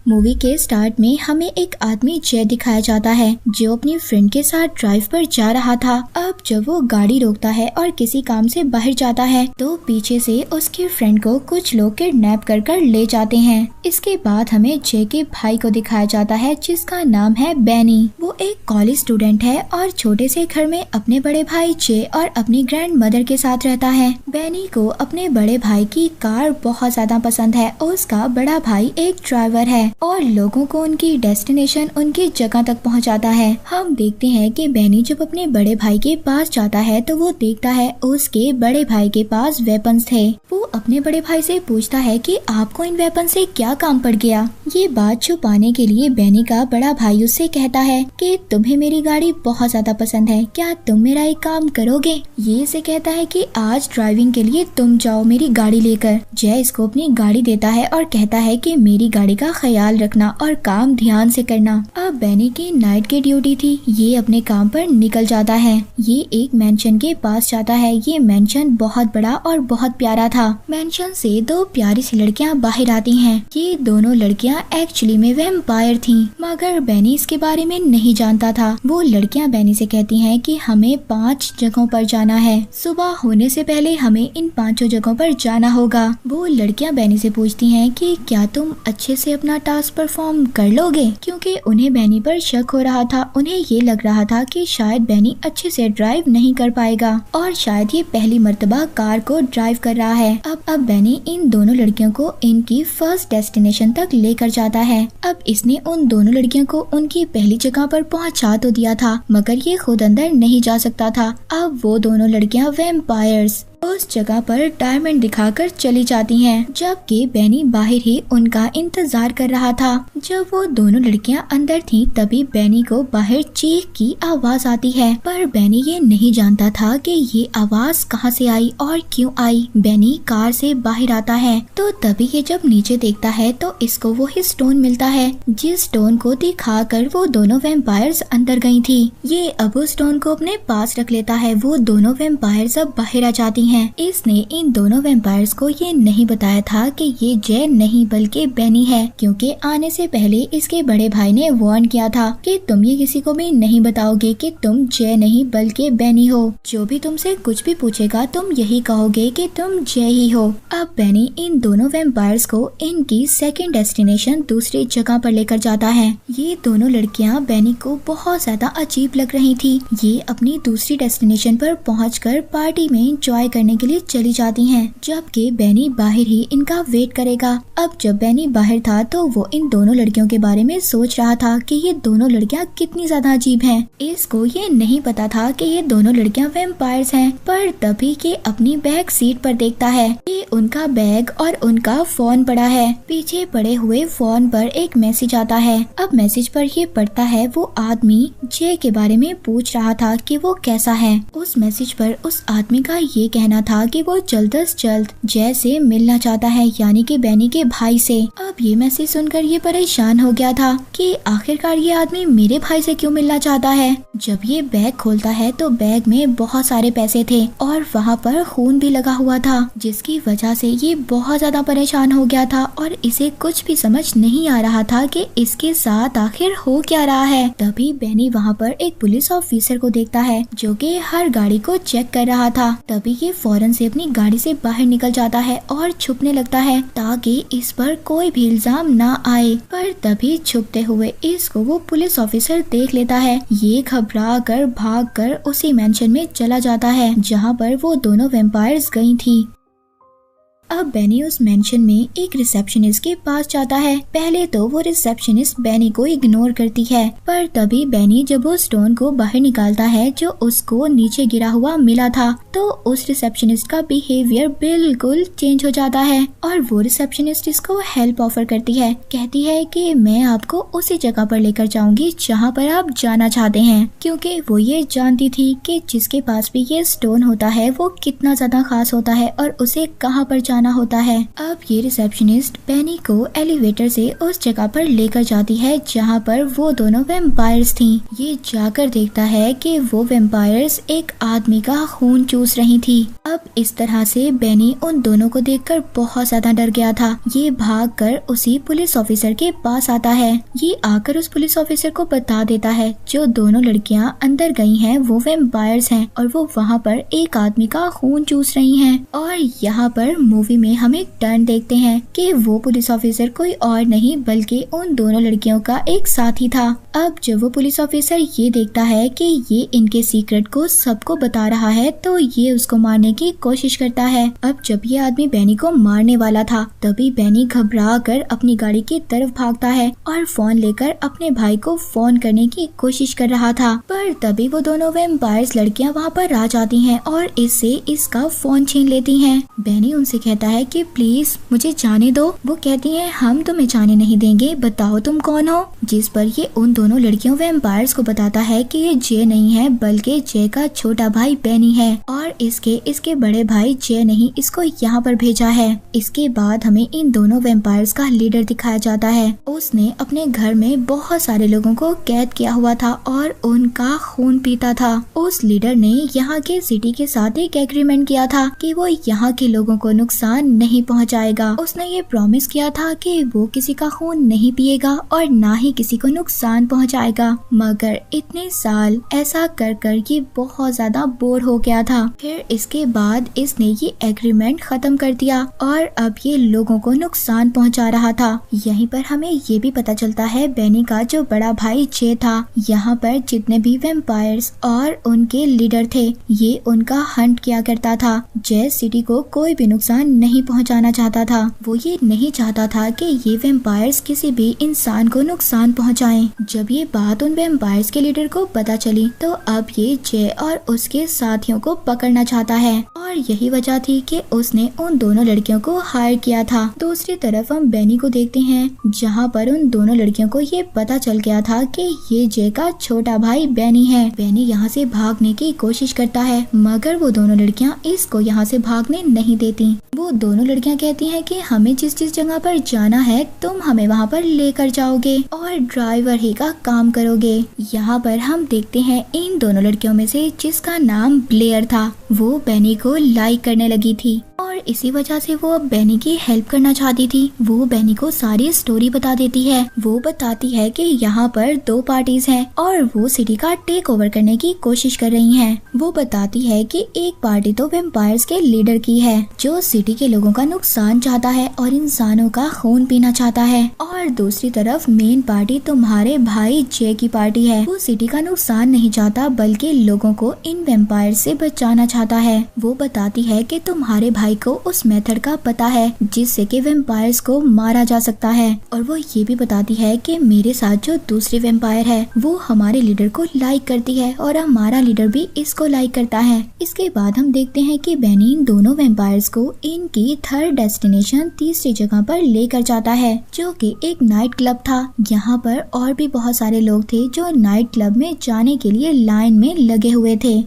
Movie के start में हमें एक आदमी जय दिखाया जाता है जो अपनी फ्रेंड के साथ ड्राइव पर जा रहा था। अब जब वो गाड़ी रोकता है और किसी काम से बाहर जाता है तो पीछे से उसकी फ्रेंड को कुछ लोग किडनैप कर ले जाते हैं। इसके बाद हमें जय के भाई को दिखाया जाता है जिसका नाम है बेनी। वो एक कॉलेज स्टूडेंट है और छोटे से घर में अपने बड़े भाई जय और अपनी ग्रैंड मदर के साथ रहता है। बेनी को अपने बड़े भाई की कार बहुत ज्यादा पसंद है। उसका बड़ा भाई एक ड्राइवर है और लोगों को उनकी डेस्टिनेशन उनकी जगह तक पहुंचाता है। हम देखते हैं कि बेनी जब अपने बड़े भाई के पास जाता है तो वो देखता है उसके बड़े भाई के पास वेपन्स थे। वो अपने बड़े भाई से पूछता है कि आपको इन वेपन से क्या काम पड़ गया। ये बात छुपाने के लिए बेनी का बड़ा भाई उससे कहता है कि तुम्हें मेरी गाड़ी बहुत ज्यादा पसंद है, क्या तुम मेरा एक काम करोगे। ये इसे कहता है कि आज ड्राइविंग के लिए तुम जाओ मेरी गाड़ी लेकर। जय इसको अपनी गाड़ी देता है और कहता है कि मेरी गाड़ी का ख्याल रखना और काम ध्यान से करना। अब बेनी की नाइट की ड्यूटी थी, ये अपने काम पर निकल जाता है। ये एक मेंशन के पास जाता है। ये मेंशन बहुत बड़ा और बहुत प्यारा था। मेंशन से दो प्यारी सी लड़कियां बाहर आती हैं। ये दोनों लड़कियां एक्चुअली में वैम्पायर थीं, मगर बेनी इसके बारे में नहीं जानता था। वो लड़कियां बेनी से कहती हैं कि हमें 5 जगहों पर जाना है, सुबह होने से पहले हमें इन 5 जगहों पर जाना होगा। वो लड़कियां बेनी से पूछती हैं कि क्या तुम अच्छे से अपना टास्क परफॉर्म कर लोगे, क्योंकि उन्हें बेनी पर शक हो रहा था। उन्हें ये लग रहा था कि शायद बेनी अच्छे से ड्राइव नहीं कर पाएगा और शायद ये पहली मर्तबा कार को ड्राइव कर रहा है। अब बेनी इन दोनों लड़कियों को इनकी फर्स्ट डेस्टिनेशन तक लेकर जाता है। अब इसने उन दोनों लड़कियों को उनकी पहली जगह पर पहुंचा तो दिया था, मगर ये खुद अंदर नहीं जा सकता था। अब वो दोनों लड़कियां वैम्पायर्स उस जगह पर डायमंड दिखाकर चली जाती हैं, जबकि बेनी बाहर ही उनका इंतजार कर रहा था। जब वो दोनों लड़कियां अंदर थीं, तभी बेनी को बाहर चीख की आवाज आती है, पर बेनी ये नहीं जानता था कि ये आवाज कहां से आई और क्यों आई। बेनी कार से बाहर आता है तो तभी ये जब नीचे देखता है तो इसको वो ही स्टोन मिलता है, जिस स्टोन को दिखाकर वो दोनों वैम्पायर्स अंदर गई थी। ये अब उस स्टोन को अपने पास रख लेता है। वो दोनों वैम्पायर्स अब बाहर आ जाती हैं। इसने इन दोनों वैम्पायर्स को ये नहीं बताया था कि ये जय नहीं बल्कि बेनी है, क्योंकि आने से पहले इसके बड़े भाई ने वार्न किया था कि तुम ये किसी को भी नहीं बताओगे कि तुम जय नहीं बल्कि बेनी हो। जो भी तुमसे कुछ भी पूछेगा तुम यही कहोगे कि तुम जय ही हो। अब बेनी इन दोनों वैम्पायर्स को इनकी सेकंड डेस्टिनेशन दूसरी जगह पर लेकर जाता है। ये दोनों लड़कियां बेनी को बहुत ज्यादा अजीब लग रही थी। ये अपनी दूसरी डेस्टिनेशन पर पहुंचकर पार्टी में एंजॉय करने के लिए चली जाती हैं, जबकि बेनी बाहर ही इनका वेट करेगा। अब जब बेनी बाहर था तो वो इन दोनों लड़कियों के बारे में सोच रहा था कि ये दोनों लड़कियां कितनी ज्यादा अजीब हैं। इसको ये नहीं पता था कि ये दोनों लड़कियां वैम्पायर्स हैं, पर तभी के अपनी बैक सीट पर देखता है कि उनका बैग और उनका फोन पड़ा है। पीछे पड़े हुए फोन पर एक मैसेज आता है। अब मैसेज पर ये पढ़ता है वो आदमी जय के बारे में पूछ रहा था कि वो कैसा है। उस मैसेज पर उस आदमी का ये कहना था कि वो जल्द से जल्द जय से मिलना चाहता है, यानी कि बेनी के भाई से। अब ये मैसेज सुनकर ये परेशान हो गया था कि आखिरकार ये आदमी मेरे भाई से क्यों मिलना चाहता है। जब ये बैग खोलता है तो बैग में बहुत सारे पैसे थे और वहाँ पर खून भी लगा हुआ था, जिसकी वजह से ये बहुत ज्यादा परेशान हो गया था और इसे कुछ भी समझ नहीं आ रहा था कि इसके साथ आखिर हो क्या रहा है। तभी बेनी वहाँ पर एक पुलिस ऑफिसर को देखता है जो कि हर गाड़ी को चेक कर रहा था। तभी ये फौरन से अपनी गाड़ी से बाहर निकल जाता है और छुपने लगता है ताकि इस पर कोई भी इल्जाम ना आए। पर तभी छुपते हुए इसको वो पुलिस ऑफिसर देख लेता है। ये घबरा कर भाग कर उसी मेंशन में चला जाता है जहाँ पर वो दोनों वैम्पायर्स गई थी। अब बेनी उस मेंशन में एक रिसेप्शनिस्ट के पास जाता है। पहले तो वो रिसेप्शनिस्ट बेनी को इग्नोर करती है, पर तभी बेनी जब वो स्टोन को बाहर निकालता है जो उसको नीचे गिरा हुआ मिला था, तो उस रिसेप्शनिस्ट का बिहेवियर बिल्कुल चेंज हो जाता है और वो रिसेप्शनिस्ट इसको हेल्प ऑफर करती है। कहती है कि मैं आपको उसी जगह पर लेकर जाऊंगी जहाँ पर आप जाना चाहते हैं, क्योंकि वो ये जानती थी कि जिसके पास भी ये स्टोन होता है वो कितना ज्यादा खास होता है और उसे कहाँ पर जाना जाना होता है। अब ये रिसेप्शनिस्ट बेनी को एलिवेटर से उस जगह पर लेकर जाती है जहाँ पर वो दोनों वेम्पायर्स थी। ये जाकर देखता है कि वो वेम्पायर्स एक आदमी का खून चूस रही थी। अब इस तरह से बेनी उन दोनों को देखकर बहुत ज्यादा डर गया था। ये भागकर उसी पुलिस ऑफिसर के पास आता है। ये आकर उस पुलिस ऑफिसर को बता देता है जो दोनों लड़कियां अंदर गई हैं वो वेम्पायर्स हैं और वो वहाँ पर एक आदमी का खून चूस रही हैं। और यहाँ पर मूवी में हम एक टर्न देखते हैं कि वो पुलिस ऑफिसर कोई और नहीं बल्कि उन दोनों लड़कियों का एक साथी था। अब जब वो पुलिस ऑफिसर ये देखता है कि ये इनके सीक्रेट को सबको बता रहा है तो ये उसको मारने की कोशिश करता है। अब जब ये आदमी बेनी को मारने वाला था तभी बेनी घबरा कर अपनी गाड़ी की तरफ भागता है और फोन लेकर अपने भाई को फोन करने की कोशिश कर रहा था। पर तभी वो दोनों वेम्पायर्स लड़कियां वहाँ पर आ जाती हैं और इससे इसका फोन छीन लेती हैं। बेनी उनसे कहता है कि प्लीज मुझे जाने दो। वो कहती हैं हम तुम्हें जाने नहीं देंगे, बताओ तुम कौन हो। जिस पर ये उन दोनों लड़कियों वेम्पायर्स को बताता है कि ये जे नहीं है बल्कि जे का छोटा भाई बेनी है और इसके बड़े भाई जे नहीं इसको यहाँ पर भेजा है। इसके बाद हमें इन दोनों वेम्पायर्स का लीडर दिखाया जाता है। उसने अपने घर में बहुत सारे लोगों को कैद किया हुआ था और उनका खून पीता था। उस लीडर ने यहाँ के सिटी के साथ एक एग्रीमेंट किया था कि वो यहाँ के लोगों को नुकसान नहीं पहुँचाएगा। उसने ये प्रॉमिस किया था कि वो किसी का खून नहीं पिएगा और ना ही किसी को नुकसान पहुँचाएगा। मगर इतने साल ऐसा कर कर ये बहुत ज्यादा बोर हो गया था। फिर इसके बाद इसने ये एग्रीमेंट खत्म कर दिया और अब ये लोगों को नुकसान पहुंचा रहा था। यहीं पर हमें ये भी पता चलता है बेनी का जो बड़ा भाई जे था यहाँ पर जितने भी वेम्पायर्स और उनके लीडर थे ये उनका हंट किया करता था। जे सिटी को कोई भी नुकसान नहीं पहुंचाना चाहता था। वो ये नहीं चाहता था कि ये वेम्पायर्स किसी भी इंसान को नुकसान पहुंचाएं। जब ये बात उन वेम्पायर्स के लीडर को पता चली तो अब ये जे और उसके साथियों को पकड़ना चाहता है और यही वजह थी कि उसने उन दोनों लड़कियों को हायर किया था। दूसरी तरफ हम बेनी को देखते हैं जहाँ पर उन दोनों लड़कियों को ये पता चल गया था कि ये जे का छोटा भाई बेनी है। बेनी यहाँ से भागने की कोशिश करता है मगर वो दोनों लड़कियाँ इसको यहाँ से भागने नहीं देती। वो दोनों लड़कियाँ कहती हैं कि हमें जिस जिस जगह पर जाना है तुम हमें वहाँ पर लेकर जाओगे और ड्राइवर ही का काम करोगे। यहाँ पर हम देखते हैं इन दोनों लड़कियों में से जिसका नाम ब्लेयर था वो बेनी को लाइक करने लगी थी और इसी वजह से वो अब बेनी की हेल्प करना चाहती थी। वो बेनी को सारी स्टोरी बता देती है। वो बताती है कि यहाँ पर दो पार्टीज हैं और वो सिटी का टेक ओवर करने की कोशिश कर रही हैं। वो बताती है कि एक पार्टी तो वेम्पायर्स के लीडर की है जो सिटी के लोगों का नुकसान चाहता है और इंसानों का खून पीना चाहता है और दूसरी तरफ मेन पार्टी तुम्हारे भाई जे की पार्टी है। वो सिटी का नुकसान नहीं चाहता बल्कि लोगों को इन वेम्पायर से बचाना चाहता है। वो बताती है कि तुम्हारे भाई को उस मेथड का पता है जिससे कि वेम्पायर्स को मारा जा सकता है और वो ये भी बताती है कि मेरे साथ जो दूसरी वेम्पायर है वो हमारे लीडर को लाइक करती है और हमारा लीडर भी इसको लाइक करता है। इसके बाद हम देखते हैं कि बेनी इन दोनों वेम्पायर्स को इनकी थर्ड डेस्टिनेशन तीसरी जगह पर लेकर जाता है जो कि एक नाइट क्लब था। यहाँ पर और भी बहुत सारे लोग थे जो नाइट क्लब में जाने के लिए लाइन में लगे हुए थे।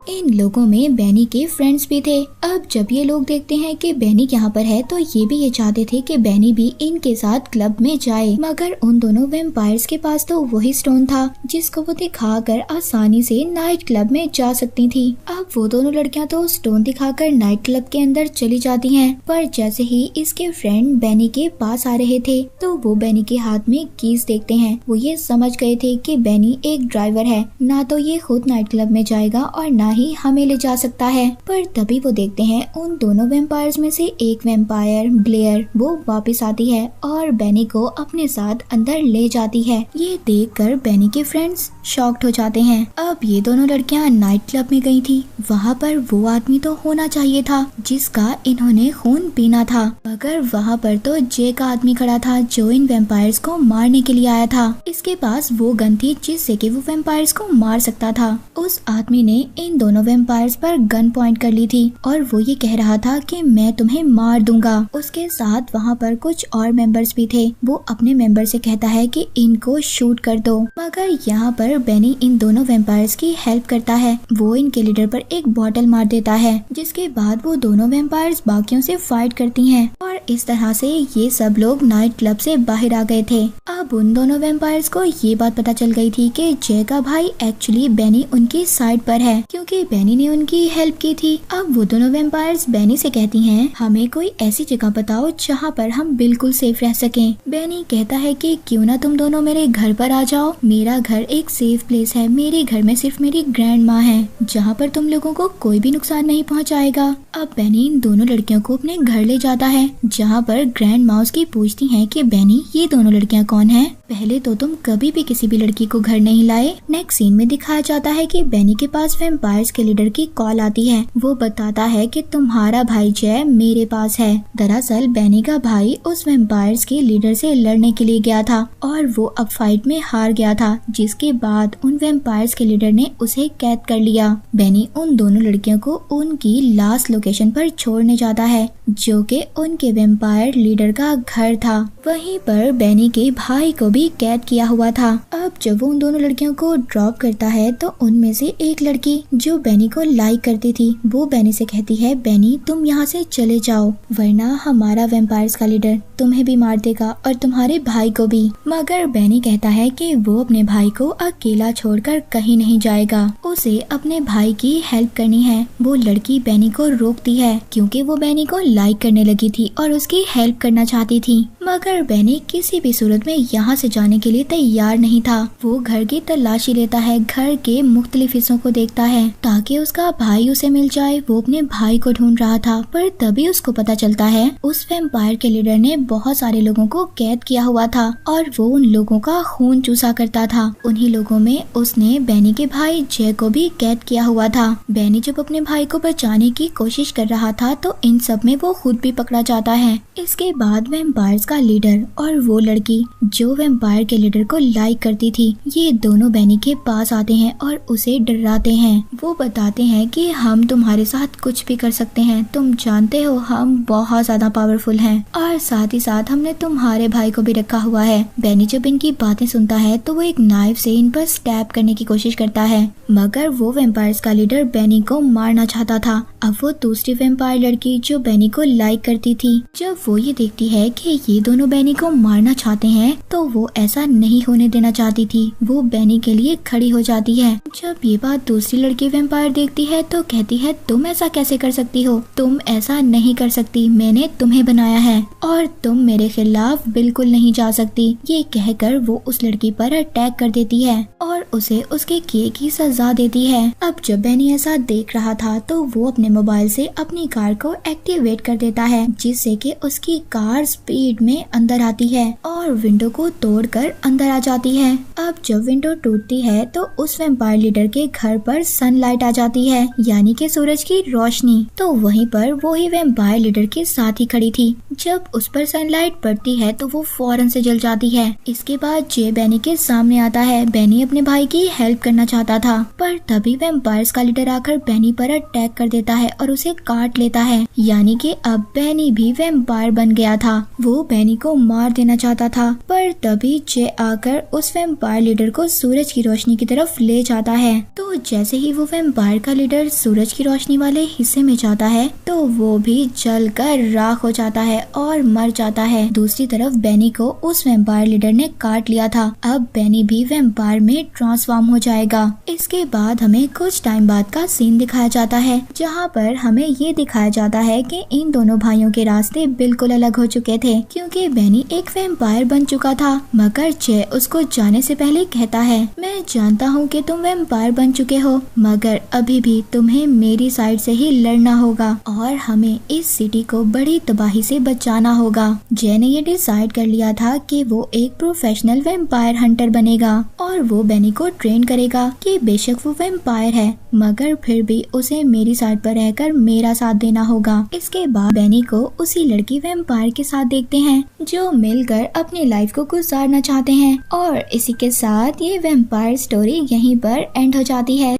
इन लोगों में बेनी के फ्रेंड्स भी थे। अब जब ये लोग देखते हैं कि बेनी यहाँ पर है तो ये भी ये चाहते थे कि बेनी भी इनके साथ क्लब में जाए मगर उन दोनों वेम्पायर्स के पास तो वही स्टोन था जिसको वो दिखाकर आसानी से नाइट क्लब में जा सकती थी। अब वो दोनों लड़कियां तो स्टोन दिखाकर नाइट क्लब के अंदर चली जाती हैं पर जैसे ही इसके फ्रेंड बेनी के पास आ रहे थे तो वो बेनी के हाथ में कीज देखते हैं। वो ये समझ गए थे कि बेनी एक ड्राइवर है, ना तो ये खुद नाइट क्लब में जाएगा और ना ही हमें ले जा सकता है। पर तभी वो देखते हैं उन दोनों वेम्पायर्स में से एक वेम्पायर ब्लेयर वो वापस आती है और बेनी को अपने साथ अंदर ले जाती है। ये देखकर बेनी के फ्रेंड्स शॉक्ड हो जाते हैं। अब ये दोनों लड़कियां नाइट क्लब में गई थी, वहाँ पर वो आदमी तो होना चाहिए था जिसका इन्होंने खून पीना था मगर वहाँ पर तो जे का आदमी खड़ा था जो इन वेम्पायर्स को मारने के लिए आया था। इसके पास वो गन थी जिससे कि वो वेम्पायर्स को मार सकता था। उस आदमी ने इन दोनों वेम्पायर्स पर गन पॉइंट कर ली थी और वो ये कह रहा था कि मैं तुम्हें मार दूंगा। उसके साथ वहाँ पर कुछ और मेंबर्स भी थे। वो अपने मेंबर से कहता है कि इनको शूट कर दो, मगर यहाँ पर बेनी इन दोनों वेम्पायर्स की हेल्प करता है। वो इनके लीडर पर एक बॉटल मार देता है, जिसके बाद वो दोनों वेम्पायर्स बाकियों से फाइट करती हैं और इस तरह से ये सब लोग नाइट क्लब से बाहर आ गए थे। अब उन दोनों वेम्पायर्स को ये बात पता चल गई थी कि जय का भाई एक्चुअली बेनी उनकी साइड पर है, क्योंकि बेनी ने उनकी हेल्प की थी। अब वो दोनों वेम्पायर्स बेनी से कहती हैं, हमें कोई ऐसी जगह बताओ जहाँ पर हम बिल्कुल सेफ रह सकें। बेनी कहता है कि क्यों ना तुम दोनों मेरे घर पर आ जाओ, मेरा घर एक सेफ प्लेस है, मेरे घर में सिर्फ मेरी ग्रैंड माँ है, जहाँ पर तुम लोगों को कोई भी नुकसान नहीं पहुँचाएगा। अब बेनी इन दोनों लड़कियों को अपने घर ले जाता है, जहाँ पर ग्रैंड माँ उसकी पूछती हैं कि बेनी ये दोनों लड़कियाँ कौन हैं? पहले तो तुम कभी भी किसी भी लड़की को घर नहीं लाए। नेक्स्ट सीन में दिखाया जाता है कि बेनी के पास वेम्पायर्स के लीडर की कॉल आती है। वो बताता है कि तुम्हारा भाई जय मेरे पास है। दरअसल बेनी का भाई उस वेम्पायर्स के लीडर से लड़ने के लिए गया था और वो अब फाइट में हार गया था, जिसके बाद उन वेम्पायर्स के लीडर ने उसे कैद कर लिया। बेनी उन दोनों लड़कियों को उनकी लास्ट लोकेशन पर छोड़ने जाता है, जो कि उनके वेम्पायर लीडर का घर था। वहीं पर बेनी के भाई को भी कैद किया हुआ था। अब जब वो उन दोनों लड़कियों को ड्रॉप करता है तो उनमें से एक लड़की जो बेनी को लाइक करती थी, वो बेनी से कहती है, बेनी तुम यहाँ से चले जाओ, वरना हमारा वेम्पायर्स का लीडर तुम्हें भी मार देगा और तुम्हारे भाई को भी। मगर बेनी कहता है कि वो अपने भाई को अकेला छोड़कर कहीं नहीं जाएगा, उसे अपने भाई की हेल्प करनी है। वो लड़की बेनी को रोकती है, क्योंकि वो बेनी को लाइक करने लगी थी और उसकी हेल्प करना चाहती थी। मगर बेनी किसी भी सूरत में यहाँ से जाने के लिए तैयार नहीं था। वो घर की तलाशी लेता है, घर के मुख्तलिफ हिस्सों को देखता है ताकि उसका भाई उसे मिल जाए। वो अपने भाई को ढूंढ रहा था, पर तभी उसको पता चलता है उस वेम्पायर के लीडर ने बहुत सारे लोगों को कैद किया हुआ था और वो उन लोगों का खून चूसा करता था। उन्हीं लोगों में उसने बेनी के भाई जय को भी कैद किया हुआ था। बेनी जब अपने भाई को बचाने की कोशिश कर रहा था तो इन सब में वो खुद भी पकड़ा जाता है। इसके बाद वेम्पायर्स का लीडर और वो लड़की जो वेम्पायर के लीडर को लाइक करती थी, ये दोनों बेनी के पास आते हैं और उसे डराते हैं। वो बताते हैं कि हम तुम्हारे साथ कुछ भी कर सकते हैं, तुम जानते हो हम बहुत ज्यादा पावरफुल हैं और साथ ही साथ हमने तुम्हारे भाई को भी रखा हुआ है। बेनी जब इनकी बातें सुनता है तो वो एक नाइफ से इन पर स्टैब करने की कोशिश करता है, मगर वो वेम्पायर्स का लीडर बेनी को मारना चाहता था। अब वो दूसरी वेम्पायर लड़की जो बेनी को लाइक करती थी, जब वो ये देखती है कि ये दोनों बेनी को मारना चाहते हैं तो वो ऐसा नहीं होने देना चाहती थी। वो बेनी के लिए खड़ी हो जाती है। जब ये बात दूसरी लड़की वेम्पायर देखती है तो कहती है, तुम ऐसा कैसे कर सकती हो, तुम ऐसा नहीं कर सकती, मैंने तुम्हें बनाया है और तुम मेरे खिलाफ बिल्कुल नहीं जा सकती। ये कहकर वो उस लड़की पर अटैक कर देती है और उसे उसके किए की सजा देती है। अब जब बेनी ऐसा देख रहा था तो वो अपने मोबाइल से अपनी कार को एक्टिवेट कर देता है, जिससे कि उसकी कार स्पीड में अंदर आती है और विंडो को तोड़कर अंदर आ जाती है। अब जब विंडो टूटती है तो उस वेम्पायर लीडर के घर पर सनलाइट आ जाती है, यानी कि सूरज की रोशनी। तो वहीं पर वो ही वेम्पायर लीडर के साथ ही खड़ी थी। जब उस पर सनलाइट पड़ती है तो वो फौरन से जल जाती है। इसके बाद जे बेनी के सामने आता है। बेनी अपने भाई की हेल्प करना चाहता था, पर तभी वेम्पायर्स का लीडर आकर बेनी पर अटैक कर देता है और उसे काट लेता है, यानी कि अब बेनी भी वेम्पायर बन गया था। वो बेनी को मार देना चाहता था, पर तभी जे आकर उस वेम्पायर लीडर को सूरज की रोशनी की तरफ ले जाता है। तो जैसे ही वो वेम्पायर का लीडर सूरज की रोशनी वाले हिस्से में जाता है तो वो भी जलकर राख हो जाता है और मर जाता है। दूसरी तरफ बेनी को उस वेम्पायर लीडर ने काट लिया था। अब बेनी भी वेम्पायर में ट्रांसफॉर्म हो जाएगा। इसके बाद हमें कुछ टाइम बाद का सीन दिखाया जाता है, जहाँ पर हमें ये दिखाया जाता है कि इन दोनों भाइयों के रास्ते बिल्कुल अलग हो चुके थे, क्योंकि बेनी एक वेम्पायर बन चुका था। मगर जय उसको जाने से पहले कहता है, मैं जानता हूँ कि तुम वेम्पायर बन चुके हो, मगर अभी भी तुम्हें मेरी साइड से ही लड़ना होगा और हमें इस सिटी को बड़ी तबाही से बचाना होगा। जय ने ये डिसाइड कर लिया था कि वो एक प्रोफेशनल वेम्पायर हंटर बनेगा और वो बेनी को ट्रेन करेगा कि बेशक वो वेम्पायर है, मगर फिर भी उसे मेरी साइड पर रहकर मेरा साथ देना होगा। इसके बाद बेनी को उसी लड़की वेम्पायर के साथ देखते हैं जो मिलकर अपनी लाइफ को गुजारना चाहते हैं। और इसी के साथ ये वेम्पायर स्टोरी यहीं पर एंड हो जाती है।